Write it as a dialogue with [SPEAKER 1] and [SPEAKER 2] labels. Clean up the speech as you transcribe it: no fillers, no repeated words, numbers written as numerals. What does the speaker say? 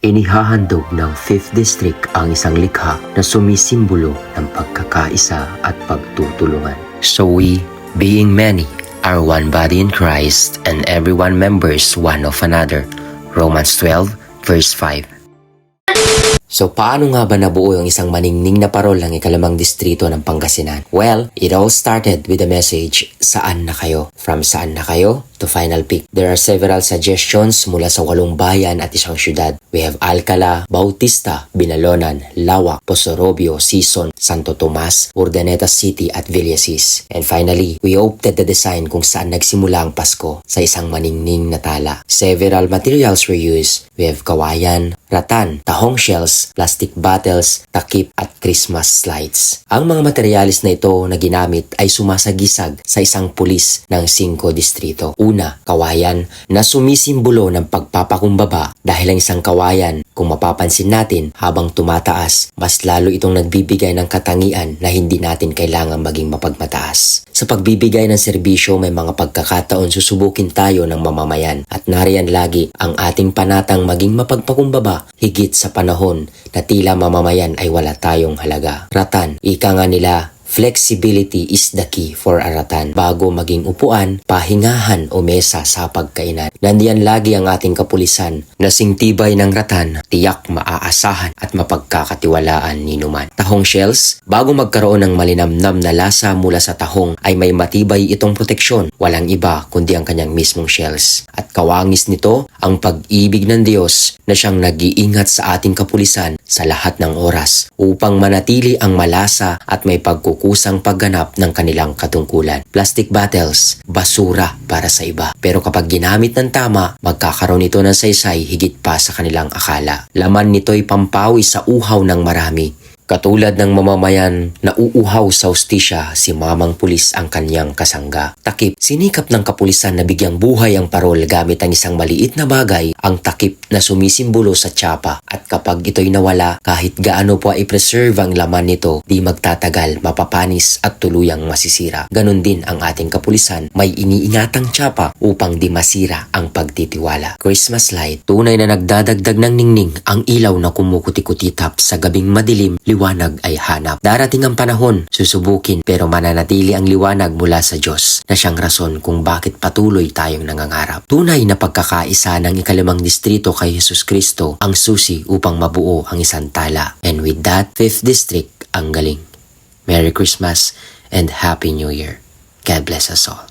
[SPEAKER 1] Inihahandog ng 5th District ang isang likha na sumisimbolo ng pagkakaisa at pagtutulungan. So we, being many, are one body in Christ and everyone members one of another. Romans 12 verse 5. So paano nga ba nabuo yung isang maningning na parol ng ikalimang distrito ng Pangasinan? Well, it all started with the message, saan na kayo? From saan na kayo to final pick. There are several suggestions mula sa 8 bayan at isang syudad. We have Alcala, Bautista, Binalonan, Lawak, Posorobio, Sison, Santo Tomas, Urdaneta City at Villasis. And finally, we opted the design kung saan nagsimula ang Pasko sa isang maningning na tala. Several materials were used. We have kawayan, ratan, tahong shells, plastic bottles, takip at Christmas lights. Ang mga materialis na ito na ginamit ay sumasagisag sa isang pulis ng 5 distrito. Una, kawayan na sumisimbolo ng pagpapakumbaba dahil ang isang kawayan, kung mapapansin natin habang tumataas, mas lalo itong nagbibigay ng katangian na hindi natin kailangan maging mapagmataas. Sa pagbibigay ng serbisyo may mga pagkakataon susubukin tayo ng mamamayan at nariyan lagi ang ating panatang maging mapagpakumbaba higit sa panahon na tila mamamayan ay wala tayong halaga. Ratan, ika nga nila, flexibility is the key for a ratan. Bago maging upuan, pahingahan o mesa sa pagkainan. Nandiyan lagi ang ating kapulisan na singtibay ng ratan, tiyak maaasahan at mapagkakatiwalaan ni numan. Tahong shells, bago magkaroon ng malinamnam na lasa mula sa tahong ay may matibay itong proteksyon. Walang iba kundi ang kanyang mismong shells. At kawangis nito ang pag-ibig ng Diyos na siyang nag-iingat sa ating kapulisan sa lahat ng oras upang manatili ang malasa at may pagkukusang pagganap ng kanilang katungkulan. Plastic bottles, basura para sa iba. Pero kapag ginamit ng tama, magkakaroon ito ng saysay higit pa sa kanilang akala. Laman nito'y pampawi sa uhaw ng marami. Katulad ng mamamayan na uuhaw sa hustisya, si mamang pulis ang kanyang kasangga. Takip, sinikap ng kapulisan na bigyang buhay ang parol gamit ang isang maliit na bagay, ang takip na sumisimbolo sa tsapa. At kapag ito'y nawala, kahit gaano pa i-preserve ang laman nito, di magtatagal, mapapanis at tuluyang masisira. Ganon din ang ating kapulisan, may iniingatang tsapa upang di masira ang pagtitiwala. Christmas light, tunay na nagdadagdag ng ningning ang ilaw na kumukuti-kutitap sa gabing madilim, liwanag ay hanap. Darating ang panahon, susubukin pero mananatili ang liwanag mula sa Diyos na siyang rason kung bakit patuloy tayong nangangarap. Tunay na pagkakaisa ng ikalimang distrito kay Jesus Kristo ang susi upang mabuo ang isang tala. And with that, 5th District ang galing. Merry Christmas and Happy New Year. God bless us all.